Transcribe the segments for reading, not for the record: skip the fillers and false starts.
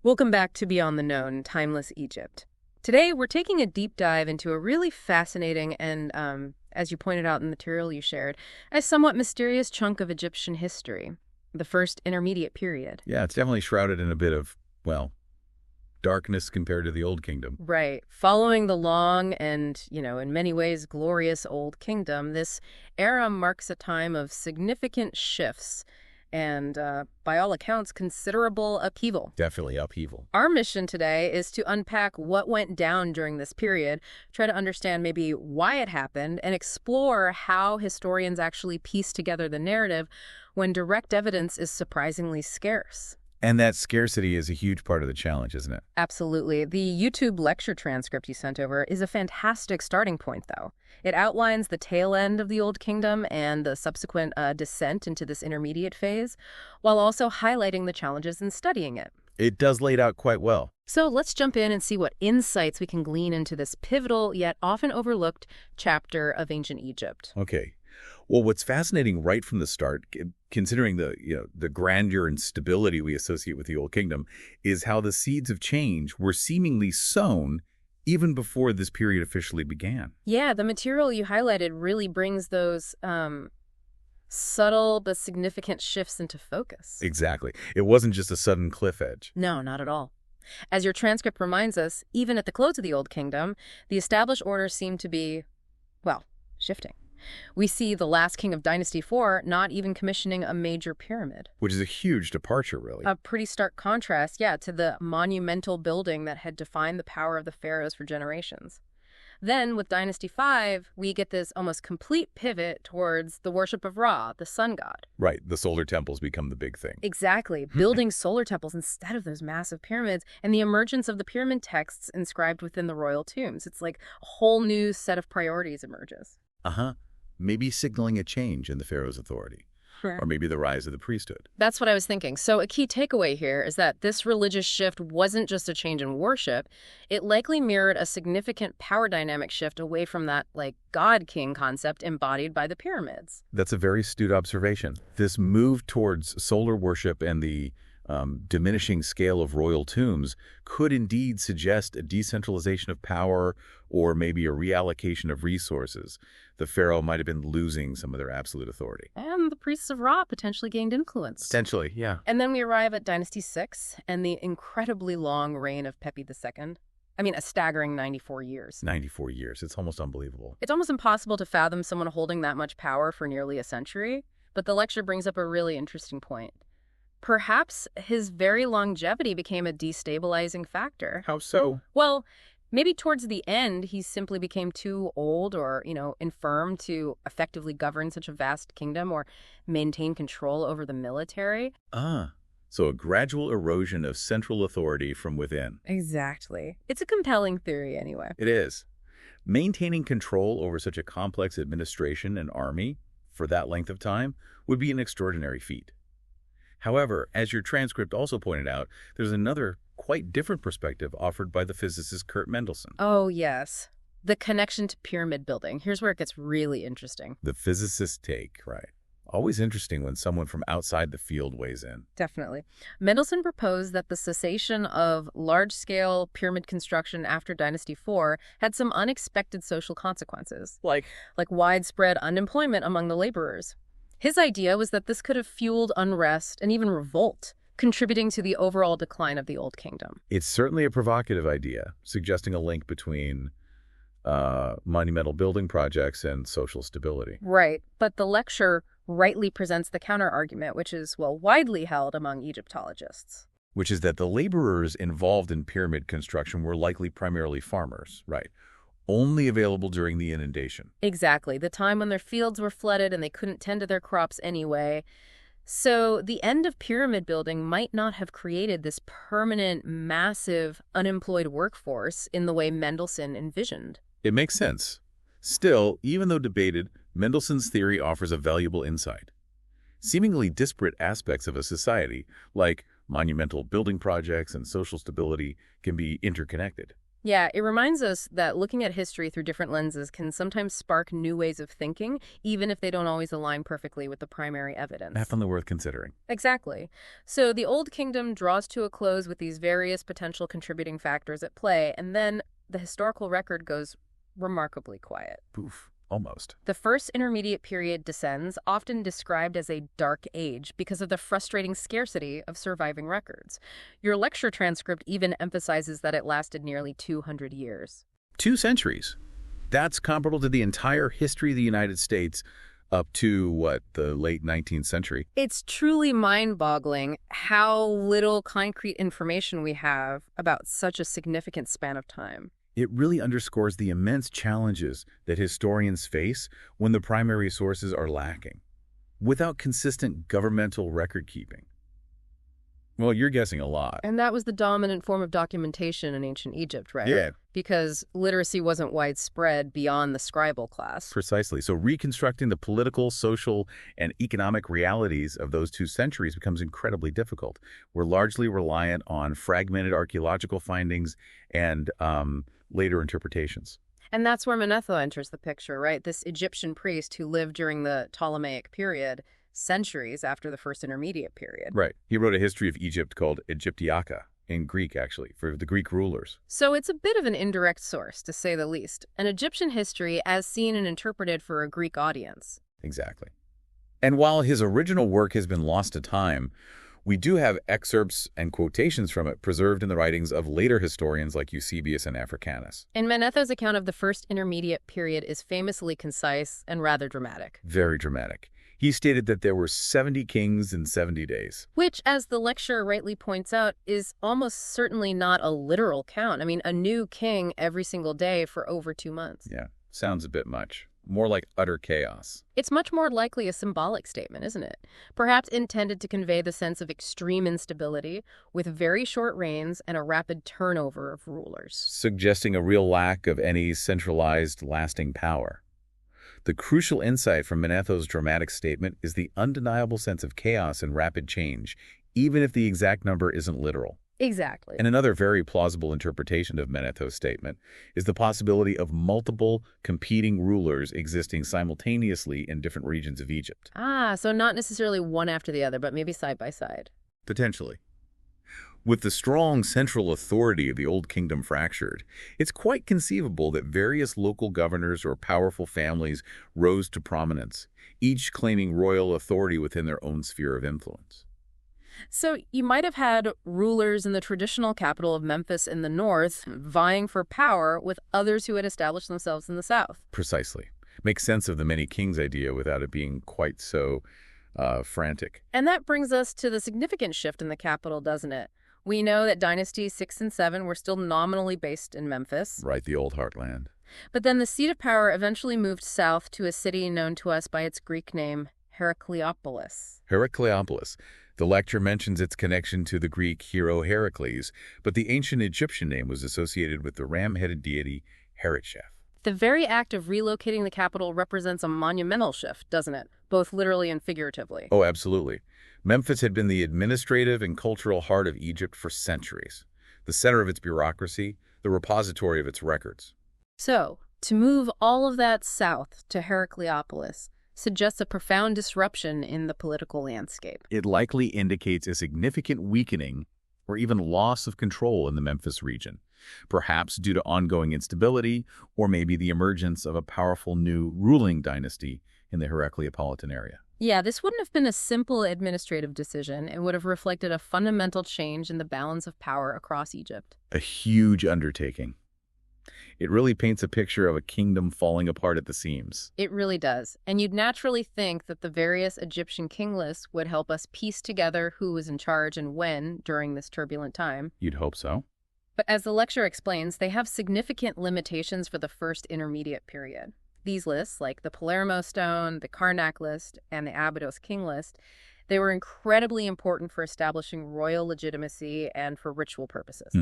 Welcome back to Beyond the Known, Timeless Egypt. Today, we're taking a deep dive into a really fascinating and, as you pointed out in the material you shared, a somewhat mysterious chunk of Egyptian history, the First Intermediate Period. Yeah, it's definitely shrouded in a bit of, well, darkness compared to the Old Kingdom. Right. Following the long and, in many ways glorious Old Kingdom, this era marks a time of significant shifts and, by all accounts, considerable upheaval. Definitely upheaval. Our mission today is to unpack what went down during this period, try to understand maybe why it happened, and explore how historians actually piece together the narrative when direct evidence is surprisingly scarce. And that scarcity is a huge part of the challenge, isn't it? Absolutely. The YouTube lecture transcript you sent over is a fantastic starting point, though. It outlines the tail end of the Old Kingdom and the subsequent descent into this intermediate phase, while also highlighting the challenges in studying it. It does lay it out quite well. So let's jump in and see what insights we can glean into this pivotal yet often overlooked chapter of ancient Egypt. Okay. Well, what's fascinating right from the start, considering the grandeur and stability we associate with the Old Kingdom, is how the seeds of change were seemingly sown even before this period officially began. Yeah, the material you highlighted really brings those subtle but significant shifts into focus. Exactly. It wasn't just a sudden cliff edge. No, not at all. As your transcript reminds us, even at the close of the Old Kingdom, the established order seemed to be, well, shifting. We see the last king of Dynasty 4 not even commissioning a major pyramid. Which is a huge departure, really. A pretty stark contrast, to the monumental building that had defined the power of the pharaohs for generations. Then, with Dynasty 5, we get this almost complete pivot towards the worship of Ra, the sun god. Right, the solar temples become the big thing. Exactly, building solar temples instead of those massive pyramids, and the emergence of the pyramid texts inscribed within the royal tombs. It's like a whole new set of priorities emerges. Maybe signaling a change in the pharaoh's authority. Sure. Or maybe the rise of the priesthood. That's what I was thinking. So a key takeaway here is that this religious shift wasn't just a change in worship. It likely mirrored a significant power dynamic shift away from that, God-king concept embodied by the pyramids. That's a very astute observation. This move towards solar worship and the diminishing scale of royal tombs could indeed suggest a decentralization of power or maybe a reallocation of resources. The pharaoh might have been losing some of their absolute authority. And the priests of Ra potentially gained influence. Potentially, yeah. And then we arrive at Dynasty 6 and the incredibly long reign of Pepi II. I mean, a staggering 94 years. 94 years. It's almost unbelievable. It's almost impossible to fathom someone holding that much power for nearly a century, but the lecture brings up a really interesting point. Perhaps his very longevity became a destabilizing factor. How so? Well, maybe towards the end, he simply became too old or, infirm to effectively govern such a vast kingdom or maintain control over the military. So a gradual erosion of central authority from within. Exactly. It's a compelling theory anyway. It is. Maintaining control over such a complex administration and army for that length of time would be an extraordinary feat. However, as your transcript also pointed out, there's another quite different perspective offered by the physicist Kurt Mendelsohn. Oh, yes. The connection to pyramid building. Here's where it gets really interesting. The physicist's take, right. Always interesting when someone from outside the field weighs in. Definitely. Mendelsohn proposed that the cessation of large-scale pyramid construction after Dynasty 4 had some unexpected social consequences. Like widespread unemployment among the laborers. His idea was that this could have fueled unrest and even revolt, contributing to the overall decline of the Old Kingdom. It's certainly a provocative idea, suggesting a link between monumental building projects and social stability. Right, but the lecture rightly presents the counter-argument, which is, widely held among Egyptologists. Which is that the laborers involved in pyramid construction were likely primarily farmers, right? Only available during the inundation. Exactly, the time when their fields were flooded and they couldn't tend to their crops anyway. So the end of pyramid building might not have created this permanent, massive, unemployed workforce in the way Mendelsohn envisioned. It makes sense. Still, even though debated, Mendelsohn's theory offers a valuable insight. Seemingly disparate aspects of a society, like monumental building projects and social stability, can be interconnected. Yeah, it reminds us that looking at history through different lenses can sometimes spark new ways of thinking, even if they don't always align perfectly with the primary evidence. Definitely worth considering. Exactly. So the Old Kingdom draws to a close with these various potential contributing factors at play, and then the historical record goes remarkably quiet. Poof. Almost. The first intermediate period descends, often described as a dark age because of the frustrating scarcity of surviving records. Your lecture transcript even emphasizes that it lasted nearly 200 years. 2 centuries. That's comparable to the entire history of the United States up to, the late 19th century. It's truly mind-boggling how little concrete information we have about such a significant span of time. It really underscores the immense challenges that historians face when the primary sources are lacking, without consistent governmental record-keeping. Well, you're guessing a lot. And that was the dominant form of documentation in ancient Egypt, right? Yeah. Because literacy wasn't widespread beyond the scribal class. Precisely. So reconstructing the political, social, and economic realities of those 2 centuries becomes incredibly difficult. We're largely reliant on fragmented archaeological findings and later interpretations. And that's where Manetho enters the picture, right? This Egyptian priest who lived during the Ptolemaic period, centuries after the first intermediate period. Right. He wrote a history of Egypt called Egyptiaka, in Greek, actually, for the Greek rulers. So it's a bit of an indirect source, to say the least. An Egyptian history as seen and interpreted for a Greek audience. Exactly. And while his original work has been lost to time, we do have excerpts and quotations from it preserved in the writings of later historians like Eusebius and Africanus. And Manetho's account of the first intermediate period is famously concise and rather dramatic. Very dramatic. He stated that there were 70 kings in 70 days. Which, as the lecturer rightly points out, is almost certainly not a literal count. I mean, a new king every single day for over 2 months. Yeah, sounds a bit much. More like utter chaos. It's much more likely a symbolic statement, isn't it? Perhaps intended to convey the sense of extreme instability with very short reigns and a rapid turnover of rulers. Suggesting a real lack of any centralized, lasting power. The crucial insight from Manetho's dramatic statement is the undeniable sense of chaos and rapid change, even if the exact number isn't literal. Exactly. And another very plausible interpretation of Manetho's statement is the possibility of multiple competing rulers existing simultaneously in different regions of Egypt. So not necessarily one after the other, but maybe side by side. Potentially. With the strong central authority of the Old Kingdom fractured, it's quite conceivable that various local governors or powerful families rose to prominence, each claiming royal authority within their own sphere of influence. So you might have had rulers in the traditional capital of Memphis in the north vying for power with others who had established themselves in the south. Precisely. Make sense of the many kings idea without it being quite so frantic. And that brings us to the significant shift in the capital, doesn't it? We know that dynasties 6 and 7 were still nominally based in Memphis. Right, the old heartland. But then the seat of power eventually moved south to a city known to us by its Greek name, Herakleopolis. Herakleopolis. The lecture mentions its connection to the Greek hero Heracles, but the ancient Egyptian name was associated with the ram-headed deity Haratshef. The very act of relocating the capital represents a monumental shift, doesn't it? Both literally and figuratively. Oh, absolutely. Memphis had been the administrative and cultural heart of Egypt for centuries, the center of its bureaucracy, the repository of its records. So, to move all of that south to Herakleopolis suggests a profound disruption in the political landscape. It likely indicates a significant weakening or even loss of control in the Memphis region, perhaps due to ongoing instability or maybe the emergence of a powerful new ruling dynasty in the Herakleopolitan area. Yeah, this wouldn't have been a simple administrative decision. It would have reflected a fundamental change in the balance of power across Egypt. A huge undertaking. It really paints a picture of a kingdom falling apart at the seams. It really does. And you'd naturally think that the various Egyptian king lists would help us piece together who was in charge and when during this turbulent time. You'd hope so. But as the lecture explains, they have significant limitations for the first intermediate period. These lists, like the Palermo Stone, the Karnak list, and the Abydos king list, they were incredibly important for establishing royal legitimacy and for ritual purposes.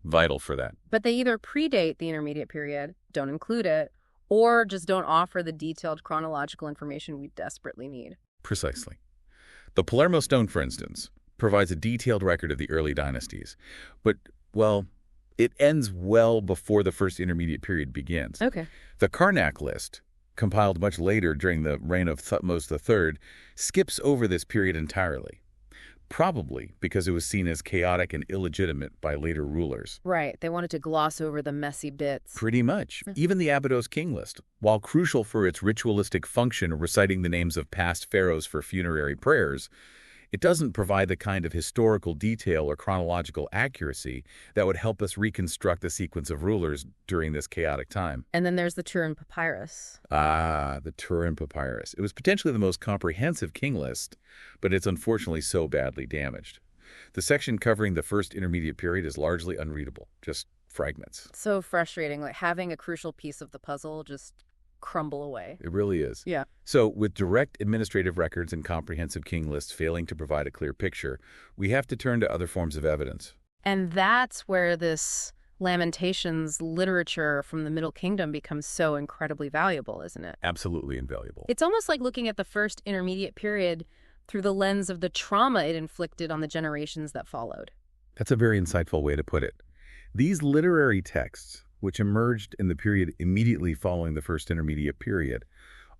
Vital for that. But they either predate the intermediate period, don't include it, or just don't offer the detailed chronological information we desperately need. Precisely. The Palermo Stone, for instance, provides a detailed record of the early dynasties. But, well, It ends well before the first intermediate period begins. Okay. The Karnak list, compiled much later during the reign of Thutmose III, skips over this period entirely, probably because it was seen as chaotic and illegitimate by later rulers. Right. They wanted to gloss over the messy bits. Pretty much. Even the Abydos king list, while crucial for its ritualistic function of reciting the names of past pharaohs for funerary prayers, it doesn't provide the kind of historical detail or chronological accuracy that would help us reconstruct the sequence of rulers during this chaotic time. And then there's the Turin Papyrus. The Turin Papyrus. It was potentially the most comprehensive king list, but it's unfortunately so badly damaged. The section covering the first intermediate period is largely unreadable, just fragments. So frustrating, like having a crucial piece of the puzzle just crumble away. It really is. Yeah. So with direct administrative records and comprehensive king lists failing to provide a clear picture, we have to turn to other forms of evidence. And that's where this Lamentations literature from the Middle Kingdom becomes so incredibly valuable, isn't it? Absolutely invaluable. It's almost like looking at the first intermediate period through the lens of the trauma it inflicted on the generations that followed. That's a very insightful way to put it. These literary texts, which emerged in the period immediately following the first intermediate period,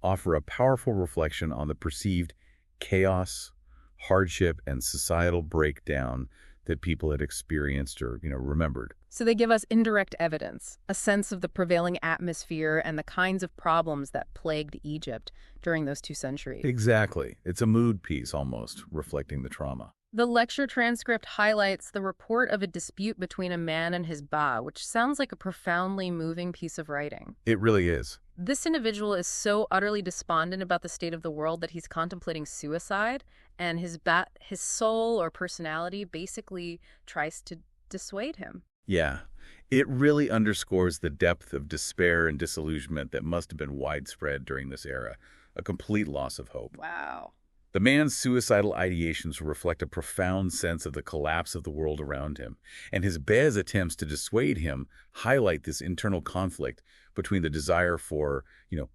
offer a powerful reflection on the perceived chaos, hardship, and societal breakdown that people had experienced or, remembered. So they give us indirect evidence, a sense of the prevailing atmosphere and the kinds of problems that plagued Egypt during those 2 centuries. Exactly. It's a mood piece almost, reflecting the trauma. The lecture transcript highlights the report of a dispute between a man and his ba, which sounds like a profoundly moving piece of writing. It really is. This individual is so utterly despondent about the state of the world that he's contemplating suicide, and his soul or personality basically tries to dissuade him. Yeah, it really underscores the depth of despair and disillusionment that must have been widespread during this era, a complete loss of hope. Wow. The man's suicidal ideations reflect a profound sense of the collapse of the world around him, and his Bez attempts to dissuade him highlight this internal conflict between the desire for,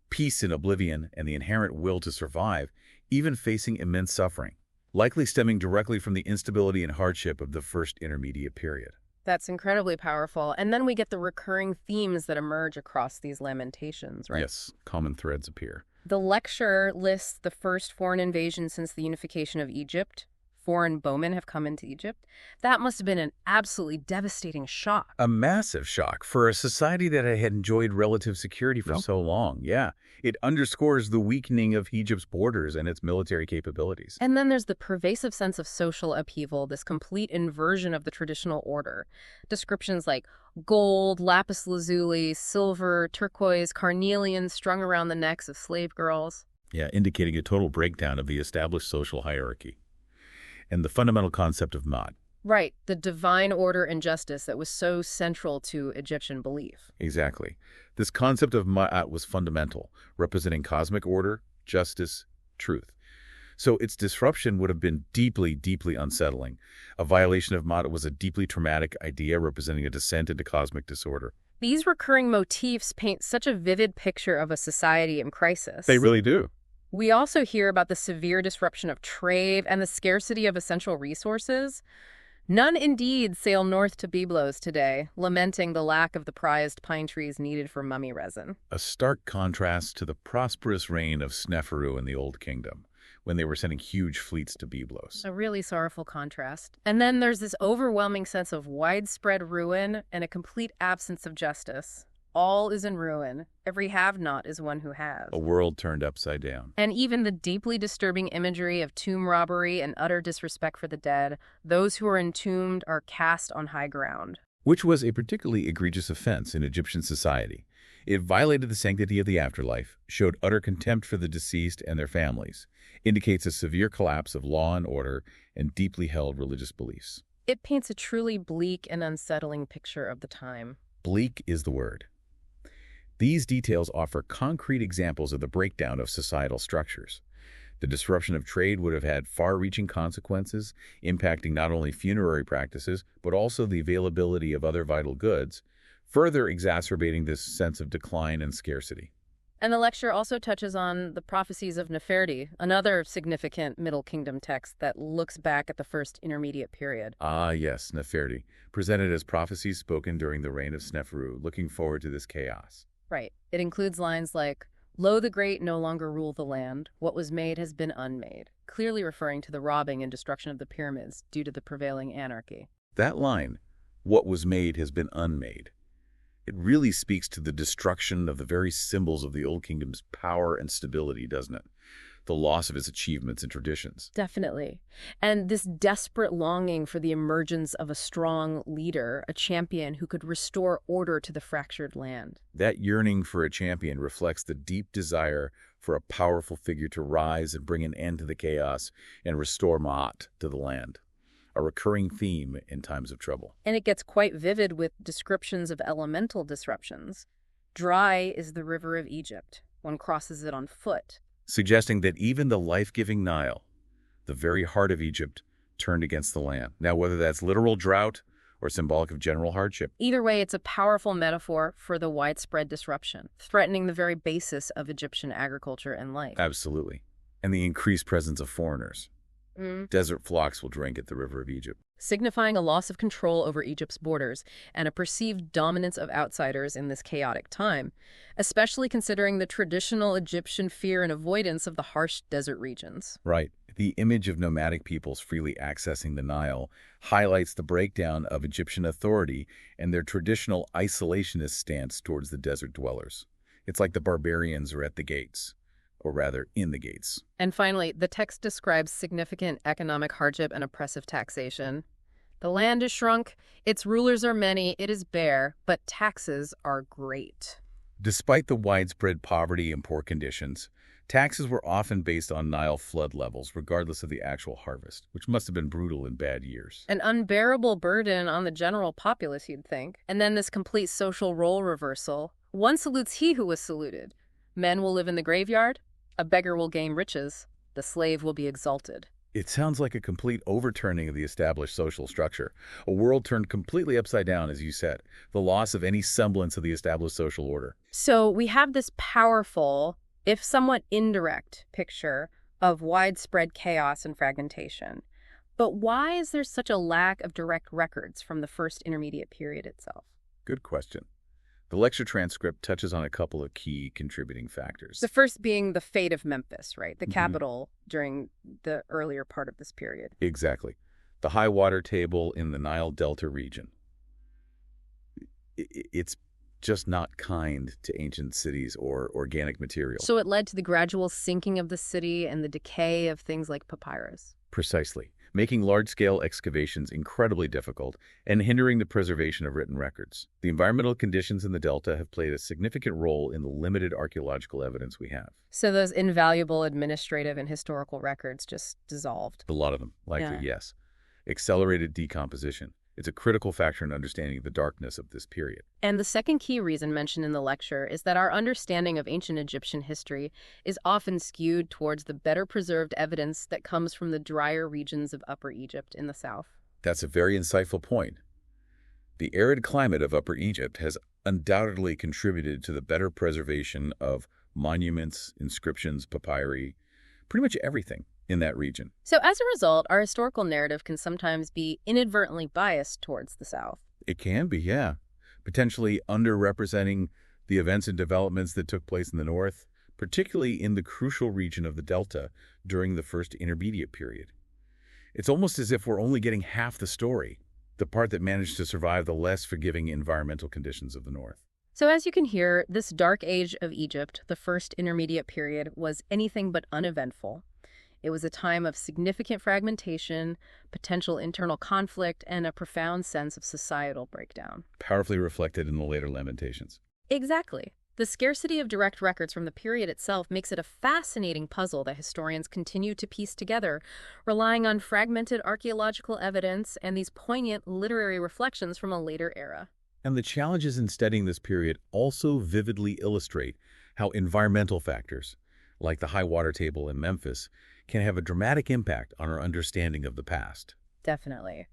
peace in oblivion and the inherent will to survive, even facing immense suffering, likely stemming directly from the instability and hardship of the first intermediate period. That's incredibly powerful. And then we get the recurring themes that emerge across these lamentations, right? Yes, common threads appear. The lecture lists the first foreign invasion since the unification of Egypt. Foreign bowmen have come into Egypt. That must have been an absolutely devastating shock. A massive shock for a society that had enjoyed relative security for so long. Yeah, it underscores the weakening of Egypt's borders and its military capabilities. And then there's the pervasive sense of social upheaval, this complete inversion of the traditional order. Descriptions like gold, lapis lazuli, silver, turquoise, carnelian strung around the necks of slave girls. Yeah, indicating a total breakdown of the established social hierarchy and the fundamental concept of Ma'at. Right, the divine order and justice that was so central to Egyptian belief. Exactly. This concept of Ma'at was fundamental, representing cosmic order, justice, truth. So its disruption would have been deeply, deeply unsettling. A violation of Ma'at was a deeply traumatic idea representing a descent into cosmic disorder. These recurring motifs paint such a vivid picture of a society in crisis. They really do. We also hear about the severe disruption of trade and the scarcity of essential resources. None indeed sail north to Byblos today, lamenting the lack of the prized pine trees needed for mummy resin. A stark contrast to the prosperous reign of Sneferu in the Old Kingdom, when they were sending huge fleets to Byblos. A really sorrowful contrast. And then there's this overwhelming sense of widespread ruin and a complete absence of justice. All is in ruin. Every have-not is one who has. A world turned upside down. And even the deeply disturbing imagery of tomb robbery and utter disrespect for the dead, those who are entombed are cast on high ground. Which was a particularly egregious offense in Egyptian society. It violated the sanctity of the afterlife, showed utter contempt for the deceased and their families, indicates a severe collapse of law and order, and deeply held religious beliefs. It paints a truly bleak and unsettling picture of the time. Bleak is the word. These details offer concrete examples of the breakdown of societal structures. The disruption of trade would have had far-reaching consequences, impacting not only funerary practices, but also the availability of other vital goods, further exacerbating this sense of decline and scarcity. And the lecture also touches on the prophecies of Nefertiti, another significant Middle Kingdom text that looks back at the first intermediate period. Ah, yes, Nefertiti, presented as prophecies spoken during the reign of Sneferu, looking forward to this chaos. Right. It includes lines like, "Lo the great no longer rule the land. What was made has been unmade," clearly referring to the robbing and destruction of the pyramids due to the prevailing anarchy. That line, "What was made has been unmade," it really speaks to the destruction of the very symbols of the Old Kingdom's power and stability, doesn't it? The loss of its achievements and traditions. Definitely. And this desperate longing for the emergence of a strong leader, a champion who could restore order to the fractured land. That yearning for a champion reflects the deep desire for a powerful figure to rise and bring an end to the chaos and restore Ma'at to the land, a recurring theme in times of trouble. And it gets quite vivid with descriptions of elemental disruptions. Dry is the river of Egypt. One crosses it on foot. Suggesting that even the life-giving Nile, the very heart of Egypt, turned against the land. Now, whether that's literal drought or symbolic of general hardship. Either way, it's a powerful metaphor for the widespread disruption, threatening the very basis of Egyptian agriculture and life. Absolutely. And the increased presence of foreigners. Desert flocks will drink at the river of Egypt. Signifying a loss of control over Egypt's borders and a perceived dominance of outsiders in this chaotic time, especially considering the traditional Egyptian fear and avoidance of the harsh desert regions. Right. The image of nomadic peoples freely accessing the Nile highlights the breakdown of Egyptian authority and their traditional isolationist stance towards the desert dwellers. It's like the barbarians are at the gates, or rather, in the gates. And finally, the text describes significant economic hardship and oppressive taxation. The land is shrunk, its rulers are many, it is bare, but taxes are great. Despite the widespread poverty and poor conditions, taxes were often based on Nile flood levels, regardless of the actual harvest, which must have been brutal in bad years. An unbearable burden on the general populace, you'd think. And then this complete social role reversal. One salutes he who was saluted. Men will live in the graveyard. A beggar will gain riches. The slave will be exalted. It sounds like a complete overturning of the established social structure. A world turned completely upside down, as you said. The loss of any semblance of the established social order. So we have this powerful, if somewhat indirect, picture of widespread chaos and fragmentation. But why is there such a lack of direct records from the first intermediate period itself? Good question. The lecture transcript touches on a couple of key contributing factors. The first being the fate of Memphis, right? The capital during the earlier part of this period. Exactly. The high water table in the Nile Delta region. It's just not kind to ancient cities or organic material. So it led to the gradual sinking of the city and the decay of things like papyrus. Precisely. Making large-scale excavations incredibly difficult and hindering the preservation of written records. The environmental conditions in the Delta have played a significant role in the limited archaeological evidence we have. So those invaluable administrative and historical records just dissolved. A lot of them, likely, yes. Accelerated decomposition. It's a critical factor in understanding the darkness of this period. And the second key reason mentioned in the lecture is that our understanding of ancient Egyptian history is often skewed towards the better preserved evidence that comes from the drier regions of Upper Egypt in the south. That's a very insightful point. The arid climate of Upper Egypt has undoubtedly contributed to the better preservation of monuments, inscriptions, papyri, pretty much everything in that region. So as a result, our historical narrative can sometimes be inadvertently biased towards the South. It can be, yeah. Potentially underrepresenting the events and developments that took place in the North, particularly in the crucial region of the Delta during the first intermediate period. It's almost as if we're only getting half the story, the part that managed to survive the less forgiving environmental conditions of the North. So as you can hear, this dark age of Egypt, the first intermediate period, was anything but uneventful. It was a time of significant fragmentation, potential internal conflict, and a profound sense of societal breakdown. Powerfully reflected in the later Lamentations. Exactly. The scarcity of direct records from the period itself makes it a fascinating puzzle that historians continue to piece together, relying on fragmented archaeological evidence and these poignant literary reflections from a later era. And the challenges in studying this period also vividly illustrate how environmental factors, like the high water table in Memphis, can have a dramatic impact on our understanding of the past. Definitely.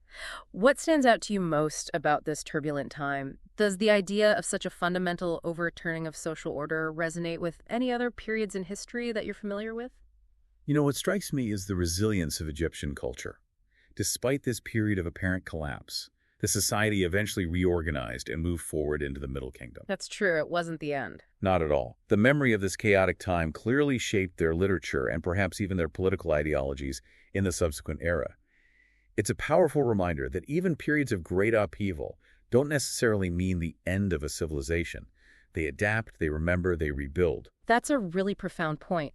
What stands out to you most about this turbulent time? The Does the idea of such a fundamental overturning of social order resonate with any other periods in history that you're familiar with? What strikes me is the resilience of Egyptian culture. Despite this period of apparent collapse, the society eventually reorganized and moved forward into the Middle Kingdom. That's true, it wasn't the end. Not at all. The memory of this chaotic time clearly shaped their literature and perhaps even their political ideologies in the subsequent era. It's a powerful reminder that even periods of great upheaval don't necessarily mean the end of a civilization. They adapt, they remember, they rebuild. That's a really profound point.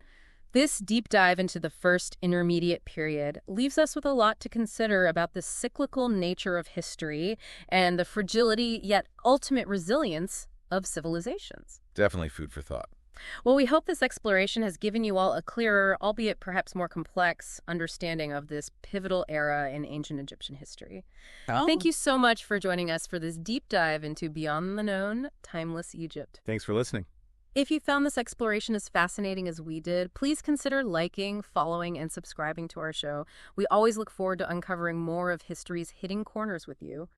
This deep dive into the first intermediate period leaves us with a lot to consider about the cyclical nature of history and the fragility yet ultimate resilience of civilizations. Definitely food for thought. Well, we hope this exploration has given you all a clearer, albeit perhaps more complex, understanding of this pivotal era in ancient Egyptian history. Thank you so much for joining us for this deep dive into Beyond the Known, Timeless Egypt. Thanks for listening. If you found this exploration as fascinating as we did, please consider liking, following, and subscribing to our show. We always look forward to uncovering more of history's hidden corners with you.